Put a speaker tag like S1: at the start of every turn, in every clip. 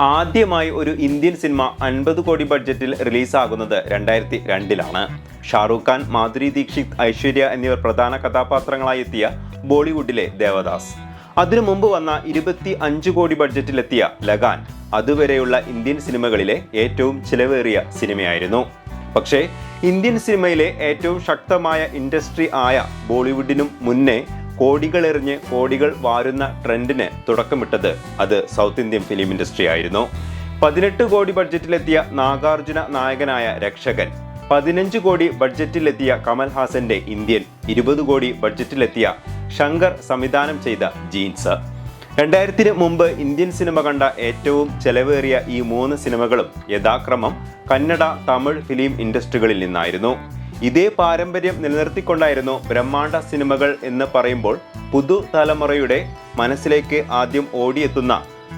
S1: ആദ്യമായി ഒരു Indian cinema 50 കോടി ബഡ്ജറ്റിൽ റിലീസാകുന്നത് 2002-ലാണ്. ഷാറൂഖ് ഖാൻ, മാധുരി ദീക്ഷിത്, ഐശ്വര്യ എന്നിവർ പ്രധാന കഥാപാത്രങ്ങളായി എത്തിയ ബോളിവുഡിലെ ദേവദാസ്. അതിനു മുമ്പ് വന്ന 25 കോടി ബഡ്ജറ്റിലെത്തിയ ലഗാൻ അതുവരെയുള്ള ഇന്ത്യൻ സിനിമകളിലെ ഏറ്റവും ചിലവേറിയ സിനിമയായിരുന്നു. പക്ഷേ ഇന്ത്യൻ സിനിമയിലെ ഏറ്റവും ശക്തമായ ഇൻഡസ്ട്രി ആയ ബോളിവുഡിനും മുന്നേ കോടികളെറിഞ്ഞ് കോടികൾ വാരുന്ന ട്രെൻഡിന് തുടക്കമിട്ടത് അത് സൗത്ത് ഇന്ത്യൻ ഫിലിം ഇൻഡസ്ട്രി ആയിരുന്നു. 18 കോടി ബഡ്ജറ്റിലെത്തിയ നാഗാർജുന നായകനായ രക്ഷകൻ, 15 കോടി ബഡ്ജറ്റിലെത്തിയ കമൽ ഹാസന്റെ ഇന്ത്യൻ, 20 കോടി ബഡ്ജറ്റിലെത്തിയ ശങ്കർ സംവിധാനം ചെയ്ത ജീൻസ്. 2000-ന് മുമ്പ് ഇന്ത്യൻ സിനിമ കണ്ട ഏറ്റവും ചെലവേറിയ ഈ 3 സിനിമകളും യഥാക്രമം കന്നഡ, തമിഴ് ഫിലിം ഇൻഡസ്ട്രികളിൽ നിന്നായിരുന്നു. ഇതേ പാരമ്പര്യം നിലനിർത്തിക്കൊണ്ടായിരുന്നു ബ്രഹ്മാണ്ഡ സിനിമകൾ എന്ന് പറയുമ്പോൾ പുതുതലമുറയുടെ മനസ്സിലേക്ക് ആദ്യം ഓടിയെത്തുന്ന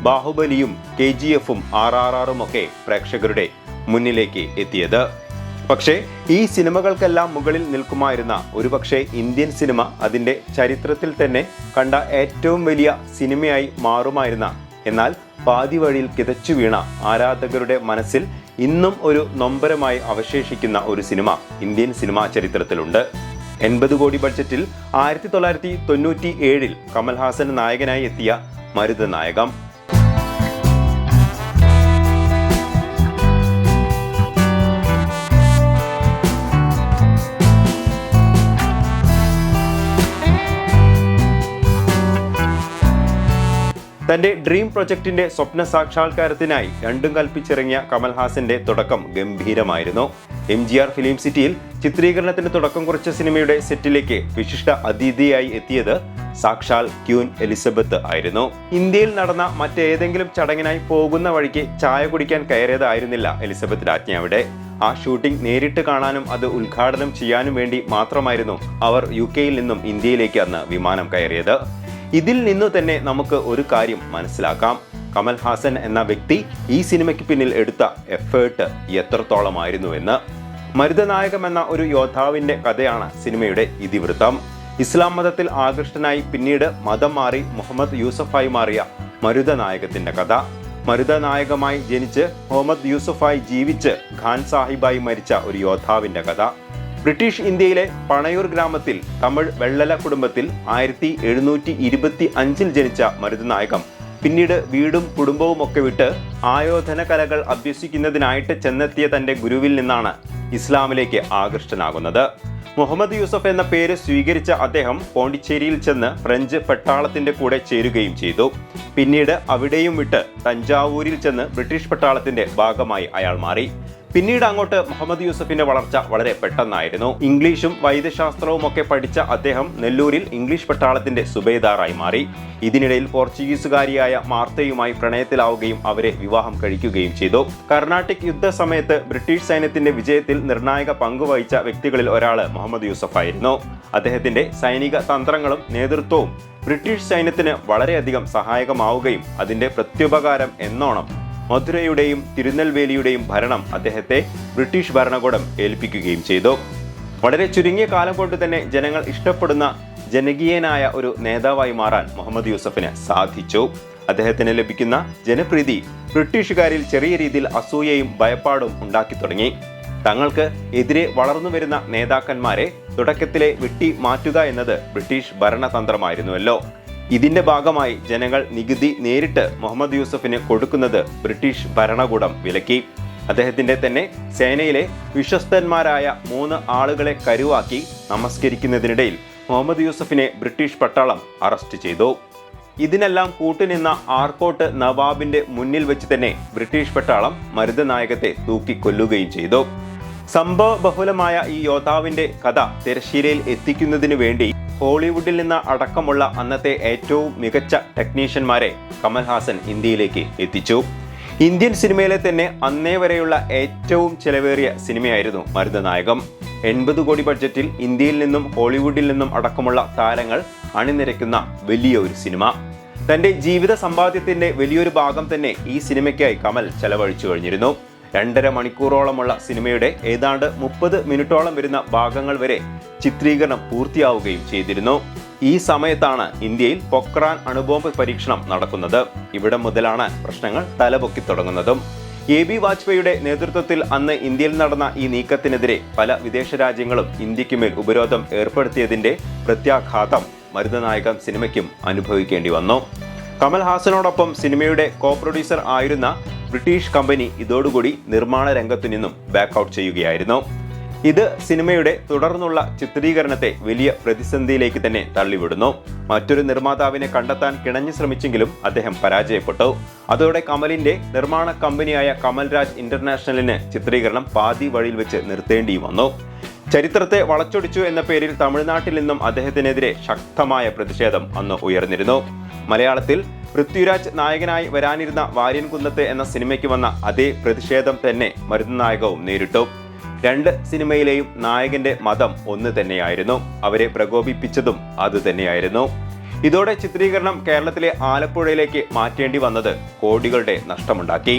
S1: ബാഹുബലിയും KGF-ഉം RRR-ഉം ഒക്കെ പ്രേക്ഷകരുടെ മുന്നിലേക്ക് എത്തിയത്. പക്ഷേ ഈ സിനിമകൾക്കെല്ലാം മുകളിൽ നിൽക്കുമായിരുന്ന ഒരുപക്ഷെ ഇന്ത്യൻ സിനിമ അതിൻ്റെ ചരിത്രത്തിൽ തന്നെ കണ്ട ഏറ്റവും വലിയ സിനിമയായി മാറുമായിരുന്ന, എന്നാൽ പാതി വഴിയിൽ കിതച്ചു വീണ ആരാധകരുടെ മനസ്സിൽ ഇന്നും ഒരു നൊമ്പരമായി അവശേഷിക്കുന്ന ഒരു സിനിമ ഇന്ത്യൻ സിനിമാ ചരിത്രത്തിലുണ്ട്. 80 കോടി ബഡ്ജറ്റിൽ 1997-ൽ കമൽ ഹാസൻ നായകനായി എത്തിയ മരുതനായകം. തന്റെ ഡ്രീം പ്രൊജക്ടിന്റെ സ്വപ്ന സാക്ഷാത്കാരത്തിനായി രണ്ടും കൽപ്പിച്ചിറങ്ങിയ കമൽ ഹാസന്റെ തുടക്കം ഗംഭീരമായിരുന്നു. MGR ഫിലിം സിറ്റിയിൽ ചിത്രീകരണത്തിന് തുടക്കം കുറിച്ച സിനിമയുടെ സെറ്റിലേക്ക് വിശിഷ്ട അതിഥിയായി എത്തിയത് സാക്ഷാൽ ക്യൂൻ എലിസബത്ത് ആയിരുന്നു. ഇന്ത്യയിൽ നടന്ന മറ്റേതെങ്കിലും ചടങ്ങിനായി പോകുന്ന വഴിക്ക് ചായ കുടിക്കാൻ കയറിയതായിരുന്നില്ല എലിസബത്ത് രാജ്ഞി അവിടെ. ആ ഷൂട്ടിംഗ് നേരിട്ട് കാണാനും അത് ഉദ്ഘാടനം ചെയ്യാനും വേണ്ടി മാത്രമായിരുന്നു അവർ UK-യിൽ നിന്നും ഇന്ത്യയിലേക്ക് അന്ന് വിമാനം കയറിയത്. ഇതിൽ നിന്നു തന്നെ നമുക്ക് ഒരു കാര്യം മനസ്സിലാക്കാം. കമൽ ഹാസൻ എന്ന വ്യക്തി ഈ സിനിമയ്ക്ക് പിന്നിൽ എടുത്ത എഫേർട്ട് എത്രത്തോളമായിരുന്നു എന്ന്. മരുതനായകം എന്ന ഒരു യോദ്ധാവിന്റെ കഥയാണ് സിനിമയുടെ ഇതിവൃത്തം. ഇസ്ലാം മതത്തിൽ ആകൃഷ്ടനായി പിന്നീട് മതം മാറി മുഹമ്മദ് യൂസഫായി മാറിയ മരുതനായകത്തിന്റെ കഥ. മരുതനായകമായി ജനിച്ച് മുഹമ്മദ് യൂസഫായി ജീവിച്ച് ഖാൻ സാഹിബായി മരിച്ച ഒരു യോദ്ധാവിന്റെ കഥ. ബ്രിട്ടീഷ് ഇന്ത്യയിലെ പണയൂർ ഗ്രാമത്തിൽ തമിഴ് വെള്ളല കുടുംബത്തിൽ 1725-ൽ ജനിച്ച മരുതനായകം പിന്നീട് വീടും കുടുംബവും ഒക്കെ വിട്ട് ആയോധന കലകൾ അഭ്യസിക്കുന്നതിനായിട്ട് ചെന്നെത്തിയ തന്റെ ഗുരുവിൽ നിന്നാണ് ഇസ്ലാമിലേക്ക് ആകൃഷ്ടനാകുന്നത്. മുഹമ്മദ് യൂസഫ് എന്ന പേര് സ്വീകരിച്ച അദ്ദേഹം പോണ്ടിച്ചേരിയിൽ ചെന്ന് ഫ്രഞ്ച് പട്ടാളത്തിന്റെ കൂടെ ചേരുകയും ചെയ്തു. പിന്നീട് അവിടെയും വിട്ട് തഞ്ചാവൂരിൽ ചെന്ന് ബ്രിട്ടീഷ് പട്ടാളത്തിന്റെ ഭാഗമായി അയാൾ മാറി. പിന്നീട് അങ്ങോട്ട് മുഹമ്മദ് യൂസഫിന്റെ വളർച്ച വളരെ പെട്ടെന്നായിരുന്നു. ഇംഗ്ലീഷും വൈദ്യശാസ്ത്രവും ഒക്കെ പഠിച്ച അദ്ദേഹം നെല്ലൂരിൽ ഇംഗ്ലീഷ് പട്ടാളത്തിന്റെ സുബേദാറായി മാറി. ഇതിനിടയിൽ പോർച്ചുഗീസുകാരിയായ മാർത്തയുമായി പ്രണയത്തിലാവുകയും അവരെ വിവാഹം കഴിക്കുകയും ചെയ്തു. കർണാട്ടിക് യുദ്ധ സമയത്ത് ബ്രിട്ടീഷ് സൈന്യത്തിന്റെ വിജയത്തിൽ നിർണായക പങ്കുവഹിച്ച വ്യക്തികളിൽ ഒരാൾ മുഹമ്മദ് യൂസഫ് ആയിരുന്നു. അദ്ദേഹത്തിന്റെ സൈനിക തന്ത്രങ്ങളും നേതൃത്വവും ബ്രിട്ടീഷ് സൈന്യത്തിന് വളരെയധികം സഹായകമാവുകയും അതിന്റെ പ്രത്യുപകാരം എന്നോണം മധുരയുടെയും തിരുനെൽവേലിയുടെയും ഭരണം അദ്ദേഹത്തെ ബ്രിട്ടീഷ് ഭരണകൂടം ഏൽപ്പിക്കുകയും ചെയ്തു. വളരെ ചുരുങ്ങിയ കാലം കൊണ്ട് തന്നെ ജനങ്ങൾ ഇഷ്ടപ്പെടുന്ന ജനകീയനായ ഒരു നേതാവായി മാറാൻ മുഹമ്മദ് യൂസഫിന് സാധിച്ചു. അദ്ദേഹത്തിന് ലഭിക്കുന്ന ജനപ്രീതി ബ്രിട്ടീഷുകാരിൽ ചെറിയ രീതിയിൽ അസൂയയും ഭയപ്പാടും ഉണ്ടാക്കി തുടങ്ങി. തങ്ങൾക്ക് എതിരെ വളർന്നു വരുന്ന നേതാക്കന്മാരെ തുടക്കത്തിലെ വെട്ടി മാറ്റുക എന്നത് ബ്രിട്ടീഷ് ഭരണതന്ത്രമായിരുന്നുവല്ലോ. ഇതിന്റെ ഭാഗമായി ജനങ്ങൾ നികുതി നേരിട്ട് മുഹമ്മദ് യൂസഫിന് കൊടുക്കുന്നത് ബ്രിട്ടീഷ് ഭരണകൂടം വിലക്കി. അദ്ദേഹത്തിന്റെ തന്നെ സേനയിലെ വിശ്വസ്തന്മാരായ 3 ആളുകളെ കരുവാക്കി നമസ്കരിക്കുന്നതിനിടയിൽ മുഹമ്മദ് യൂസഫിനെ ബ്രിട്ടീഷ് പട്ടാളം അറസ്റ്റ് ചെയ്തു. ഇതിനെല്ലാം കൂട്ടുനിന്ന ആർക്കോട്ട് നവാബിന്റെ മുന്നിൽ വെച്ച് തന്നെ ബ്രിട്ടീഷ് പട്ടാളം മരുതനായകത്തെ തൂക്കിക്കൊല്ലുകയും ചെയ്തു. സംഭവ ബഹുലമായ ഈ യോദ്ധാവിന്റെ കഥ തിരശ്ശീലയിൽ എത്തിക്കുന്നതിനു വേണ്ടി ഹോളിവുഡിൽ നിന്ന് അടക്കമുള്ള അന്നത്തെ ഏറ്റവും മികച്ച ടെക്നീഷ്യന്മാരെ കമൽ ഹാസൻ ഇന്ത്യയിലേക്ക് എത്തിച്ചു. ഇന്ത്യൻ സിനിമയിലെ തന്നെ അന്നേ വരെയുള്ള ഏറ്റവും ചെലവേറിയ സിനിമയായിരുന്നു മരുതനായകം. 80 കോടി ബഡ്ജറ്റിൽ ഇന്ത്യയിൽ നിന്നും ഹോളിവുഡിൽ നിന്നും അടക്കമുള്ള താരങ്ങൾ അണിനിരക്കുന്ന വലിയ ഒരു സിനിമ. തന്റെ ജീവിത സമ്പാദ്യത്തിന്റെ വലിയൊരു ഭാഗം തന്നെ ഈ സിനിമയ്ക്കായി കമൽ ചെലവഴിച്ചു കഴിഞ്ഞിരുന്നു. 2.5 മണിക്കൂറോളമുള്ള സിനിമയുടെ ഏതാണ്ട് 30 മിനിറ്റോളം വരുന്ന ഭാഗങ്ങൾ വരെ ചിത്രീകരണം പൂർത്തിയാവുകയും ചെയ്തിരുന്നു. ഈ സമയത്താണ് ഇന്ത്യയിൽ പൊക്രാൻ അണുബോംബ് പരീക്ഷണം നടക്കുന്നത്. ഇവിടെ മുതലാണ് പ്രശ്നങ്ങൾ തലപൊക്കി തുടങ്ങുന്നതും. AB വാജ്പേയിയുടെ നേതൃത്വത്തിൽ അന്ന് ഇന്ത്യയിൽ നടന്ന ഈ നീക്കത്തിനെതിരെ പല വിദേശ രാജ്യങ്ങളും ഇന്ത്യക്കുമേൽ ഉപരോധം ഏർപ്പെടുത്തിയതിന്റെ പ്രത്യാഘാതം മരുതനായകം സിനിമയ്ക്കും അനുഭവിക്കേണ്ടി വന്നു. കമൽഹാസനോടൊപ്പം സിനിമയുടെ കോ പ്രൊഡ്യൂസർ ആയിരുന്ന ബ്രിട്ടീഷ് കമ്പനി ഇതോടുകൂടി നിർമ്മാണ രംഗത്തു നിന്നും ബാക്കൌട്ട് ചെയ്യുകയായിരുന്നു. ഇത് സിനിമയുടെ തുടർന്നുള്ള ചിത്രീകരണത്തെ വലിയ പ്രതിസന്ധിയിലേക്ക് തന്നെ തള്ളിവിടുന്നു. മറ്റൊരു നിർമ്മാതാവിനെ കണ്ടെത്താൻ കിണഞ്ഞു ശ്രമിച്ചെങ്കിലും അദ്ദേഹം പരാജയപ്പെട്ടു. അതോടെ കമലിന്റെ നിർമ്മാണ കമ്പനിയായ കമൽരാജ് ഇന്റർനാഷണലിന് ചിത്രീകരണം പാതി വഴിയിൽ വെച്ച് നിർത്തേണ്ടിയും വന്നു. ചരിത്രത്തെ വളച്ചൊടിച്ചു എന്ന പേരിൽ തമിഴ്നാട്ടിൽ നിന്നും അദ്ദേഹത്തിനെതിരെ ശക്തമായ പ്രതിഷേധം അന്ന് ഉയർന്നിരുന്നു. മലയാളത്തിൽ പൃഥ്വിരാജ് നായകനായി വരാനിരുന്ന വാര്യൻകുന്നത്ത് എന്ന സിനിമയ്ക്ക് വന്ന അതേ പ്രതിഷേധം തന്നെ മരുതനായകവും നേരിട്ടു. രണ്ട് സിനിമയിലെയും നായകന്റെ മതം ഒന്ന് തന്നെയായിരുന്നു. അവരെ പ്രകോപിപ്പിച്ചതും അത് തന്നെയായിരുന്നു. ഇതോടെ ചിത്രീകരണം കേരളത്തിലെ ആലപ്പുഴയിലേക്ക് മാറ്റേണ്ടി വന്നത് കോടികളുടെ നഷ്ടമുണ്ടാക്കി.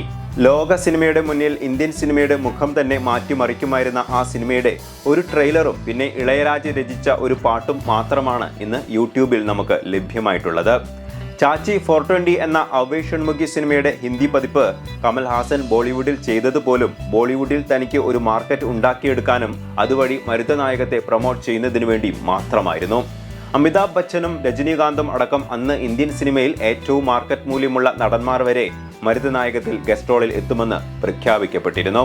S1: ലോക സിനിമയുടെ മുന്നിൽ ഇന്ത്യൻ സിനിമയുടെ മുഖം തന്നെ മാറ്റിമറിക്കുമായിരുന്ന ആ സിനിമയുടെ ഒരു ട്രെയിലറും പിന്നെ ഇളയരാജ രചിച്ച ഒരു പാട്ടും മാത്രമാണ് ഇന്ന് യൂട്യൂബിൽ നമുക്ക് ലഭ്യമായിട്ടുള്ളത്. ചാച്ചി 420 എന്ന അവൈഷൺമുഖി സിനിമയുടെ ഹിന്ദി പതിപ്പ് കമൽഹാസൻ ബോളിവുഡിൽ ചെയ്തതുപോലും ബോളിവുഡിൽ തനിക്ക് ഒരു മാർക്കറ്റ് ഉണ്ടാക്കിയെടുക്കാനും അതുവഴി മരുതനായകത്തെ പ്രൊമോട്ട് ചെയ്യുന്നതിനു വേണ്ടി മാത്രമായിരുന്നു. അമിതാഭ് ബച്ചനും രജനീകാന്തും അടക്കം അന്ന് ഇന്ത്യൻ സിനിമയിൽ ഏറ്റവും മാർക്കറ്റ് മൂല്യമുള്ള നടന്മാർ വരെ മരുതനായകത്തിൽ ഗസ്റ്റ് റോളിൽ എത്തുമെന്ന് പ്രഖ്യാപിക്കപ്പെട്ടിരുന്നു.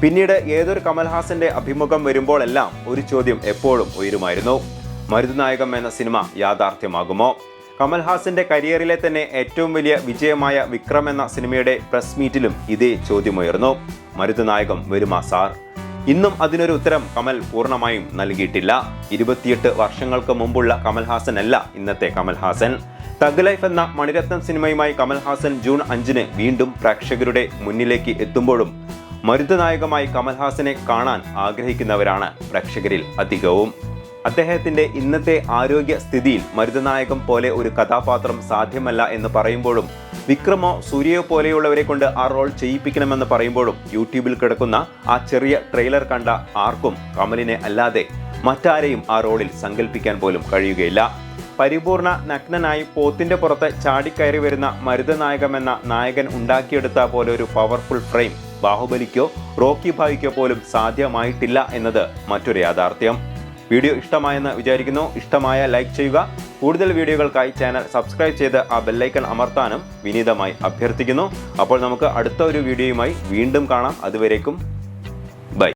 S1: പിന്നീട് ഏതൊരു കമൽഹാസന്റെ അഭിമുഖം വരുമ്പോഴെല്ലാം ഒരു ചോദ്യം എപ്പോഴും ഉയരുമായിരുന്നു: മരുതനായകം എന്ന സിനിമ യാഥാർത്ഥ്യമാകുമോ? കമൽഹാസന്റെ കരിയറിലെ തന്നെ ഏറ്റവും വലിയ വിജയമായ വിക്രം എന്ന സിനിമയുടെ പ്രസ് മീറ്റിലും ഇതേ ചോദ്യമുയർന്നു: മരുതനായകം വരുമാ സാർ? ഇന്നും അതിനൊരു ഉത്തരം കമൽ പൂർണ്ണമായും നൽകിയിട്ടില്ല. 28 വർഷങ്ങൾക്ക് മുമ്പുള്ള കമൽഹാസൻ അല്ല ഇന്നത്തെ കമൽഹാസൻ. തഗ് ലൈഫ് എന്ന മണിരത്നം സിനിമയുമായി കമൽഹാസൻ ജൂൺ 5-ന് വീണ്ടും പ്രേക്ഷകരുടെ മുന്നിലേക്ക് എത്തുമ്പോഴും മരുതനായകമായി കമൽഹാസനെ കാണാൻ ആഗ്രഹിക്കുന്നവരാണ് പ്രേക്ഷകരിൽ അധികവും. അദ്ദേഹത്തിന്റെ ഇന്നത്തെ ആരോഗ്യ സ്ഥിതിയിൽ മരുതനായകം പോലെ ഒരു കഥാപാത്രം സാധ്യമല്ല എന്ന് പറയുമ്പോഴും വിക്രമോ സൂര്യയോ പോലെയുള്ളവരെ കൊണ്ട് ആ റോൾ ചെയ്യിപ്പിക്കണമെന്ന് പറയുമ്പോഴും യൂട്യൂബിൽ കിടക്കുന്ന ആ ചെറിയ ട്രെയിലർ കണ്ട ആർക്കും കമലിനെ അല്ലാതെ മറ്റാരെയും ആ റോളിൽ സങ്കല്പിക്കാൻ പോലും കഴിയുകയില്ല. പരിപൂർണ നഗ്നനായി പോത്തിന്റെ പുറത്ത് ചാടിക്കയറി വരുന്ന മരുതനായകം എന്ന നായകൻ ഉണ്ടാക്കിയെടുത്ത പോലെ ഒരു പവർഫുൾ ഫ്രെയിം ബാഹുബലിക്കോ റോക്കി ഭായിക്കോ പോലും സാധ്യമായിട്ടില്ല എന്നത് മറ്റൊരു യാഥാർത്ഥ്യം. വീഡിയോ ഇഷ്ടമായെന്ന് വിചാരിക്കുന്നു. ഇഷ്ടമായ ലൈക്ക് ചെയ്യുക. കൂടുതൽ വീഡിയോകൾക്കായി ചാനൽ സബ്സ്ക്രൈബ് ചെയ്ത് ആ ബെല്ലൈക്കൺ അമർത്താനും വിനീതമായി അഭ്യർത്ഥിക്കുന്നു. അപ്പോൾ നമുക്ക് അടുത്ത ഒരു വീഡിയോയുമായി വീണ്ടും കാണാം. അതുവരേക്കും